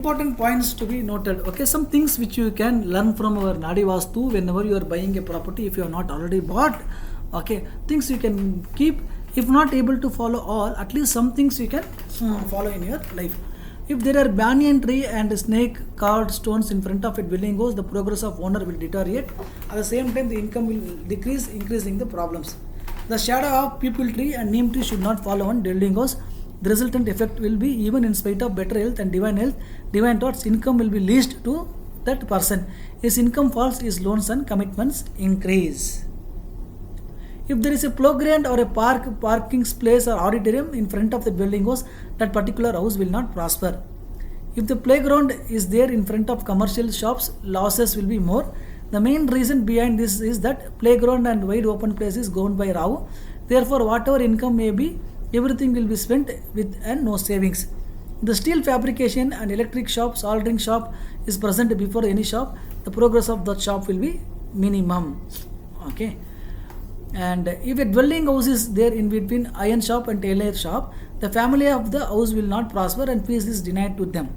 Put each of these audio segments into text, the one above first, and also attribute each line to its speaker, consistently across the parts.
Speaker 1: Important points to be noted. Okay, some things which you can learn from our Nadi Vastu whenever you are buying a property. If you have not already bought, okay, things you can keep. If not able to follow all, at least some things you can follow in your life. If there are banyan tree and snake carved stones in front of a dwelling house, the progress of owner will deteriorate. At the same time, the income will decrease, increasing the problems. The shadow of people tree and neem tree should not follow on dwelling house. The resultant effect will be, even in spite of better health and divine thoughts, income will be least to that person. His income falls, his loans and commitments increase. If there is a playground or a parking place or auditorium in front of the dwelling house, that particular house will not prosper. If the playground is there in front of commercial shops, losses will be more. The main reason behind this is that playground and wide open place is governed by RAHU. Therefore, whatever income may be, everything will be spent with and no savings. The steel fabrication and electric shop, soldering shop is present before any shop. The progress of that shop will be minimum. Okay. And if a dwelling house is there in between iron shop and tailor shop, the family of the house will not prosper and peace is denied to them.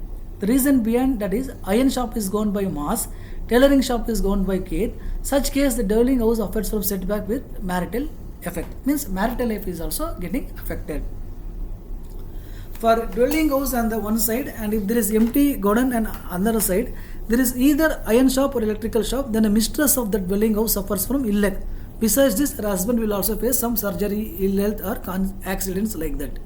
Speaker 1: The reason behind that is iron shop is governed by mass, tailoring shop is governed by care. Such case, the dwelling house offers from setback with marital effect. Means marital life is also getting affected. For dwelling house on the one side, and if there is empty garden on another side, there is either iron shop or electrical shop, then a mistress of the dwelling house suffers from ill health. Besides this, her husband will also face some surgery, ill health or accidents like that.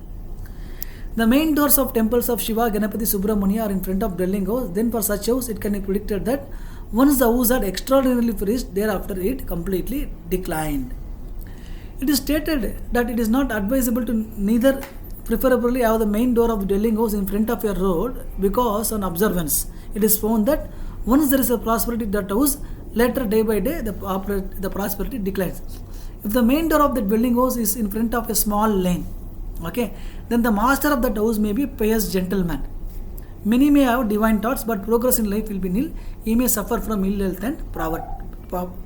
Speaker 1: The main doors of temples of Shiva, Ganapati, Subramania are in front of dwelling house. Then for such house, it can be predicted that once the house had extraordinarily flourished, thereafter it completely declined. It is stated that it is not advisable to neither preferably have the main door of the dwelling house in front of your road, because on observance, it is found that once there is a prosperity in that house, later day by day the prosperity declines. If the main door of the dwelling house is in front of a small lane, okay, then the master of that house may be a pious gentleman. Many may have divine thoughts, but progress in life will be nil. He may suffer from ill health and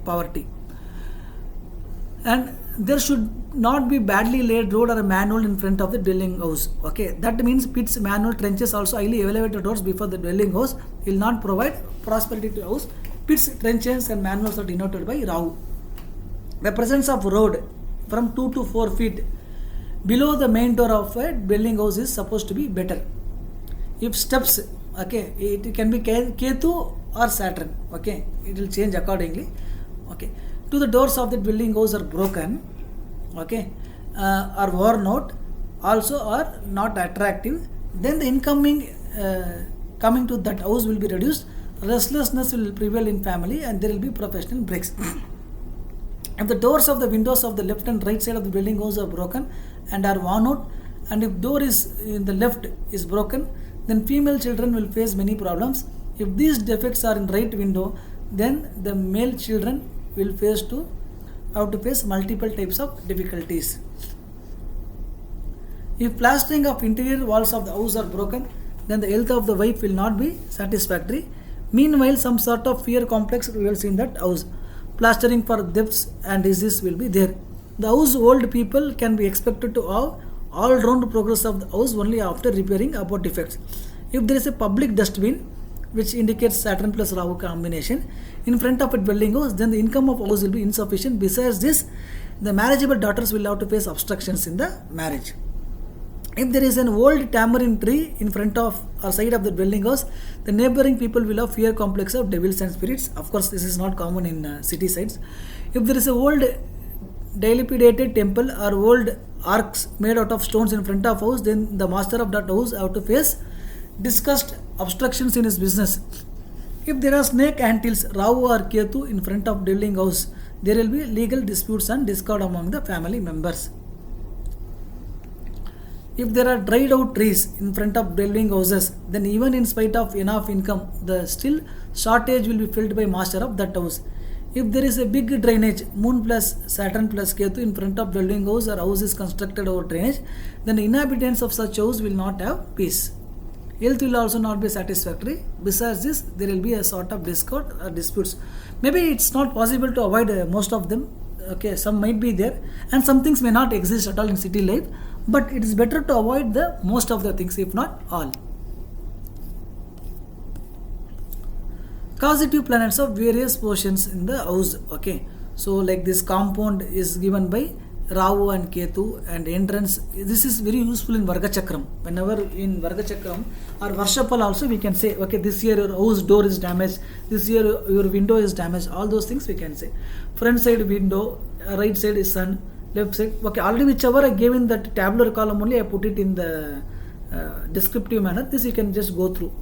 Speaker 1: poverty. And there should not be badly laid road or a manhole in front of the dwelling house. Okay, that means pits, manhole, trenches, also highly elevated roads before the dwelling house will not provide prosperity to house. Pits, trenches and manholes are denoted by RAHU. The presence of road from 2 to 4 feet below the main door of a dwelling house is supposed to be better. If steps, okay, it can be Ketu or Saturn. Okay, it will change accordingly. Okay, to the doors of the dwelling house are broken, okay, are worn out, also are not attractive, then the incoming coming to that house will be reduced. Restlessness will prevail in family and there will be professional breaks. If the doors of the windows of the left and right side of the dwelling house are broken and are worn out, and if door is in the left is broken, then female children will face many problems. If these defects are in right window, then the male children will have to face multiple types of difficulties. If plastering of interior walls of the house are broken, then the health of the wife will not be satisfactory. Meanwhile, some sort of fear complex prevails in that house. Plastering for thefts and disease will be there. The household people can be expected to have all-round progress of the house only after repairing about defects. If there is a public dustbin, which indicates Saturn plus RAHU combination, in front of a dwelling house, then the income of house will be insufficient. Besides this, the marriageable daughters will have to face obstructions in the marriage. If there is an old tamarind tree in front of or side of the dwelling house, the neighboring people will have fear complex of devils and spirits. Of course, this is not common in city sides. If there is a old dilapidated temple or old arcs made out of stones in front of house, then the master of that house have to face discussed obstructions in his business. If there are snake antils, RAHU or Ketu in front of dwelling house, there will be legal disputes and discord among the family members. If there are dried out trees in front of dwelling houses, then even in spite of enough income, the still shortage will be filled by master of that house. If there is a big drainage, Moon plus Saturn plus Ketu in front of dwelling house or house is constructed over drainage, then the inhabitants of such house will not have peace. Health will also not be satisfactory. Besides this, there will be a sort of discord or disputes. Maybe it's not possible to avoid most of them. Okay, some might be there, and some things may not exist at all in city life. But it is better to avoid the most of the things, if not all. causative planets of various portions in the house. Okay, so like this compound is given by Rahu and Ketu, and entrance, this is very useful in Varga Chakram. Whenever in Varga Chakram or Varshapal also we can say, okay, this year your house door is damaged, this year your window is damaged, all those things we can say. Front side window, right side is sun, left side, okay, already whichever I gave in that tabular column only I put it in the descriptive manner. This you can just go through.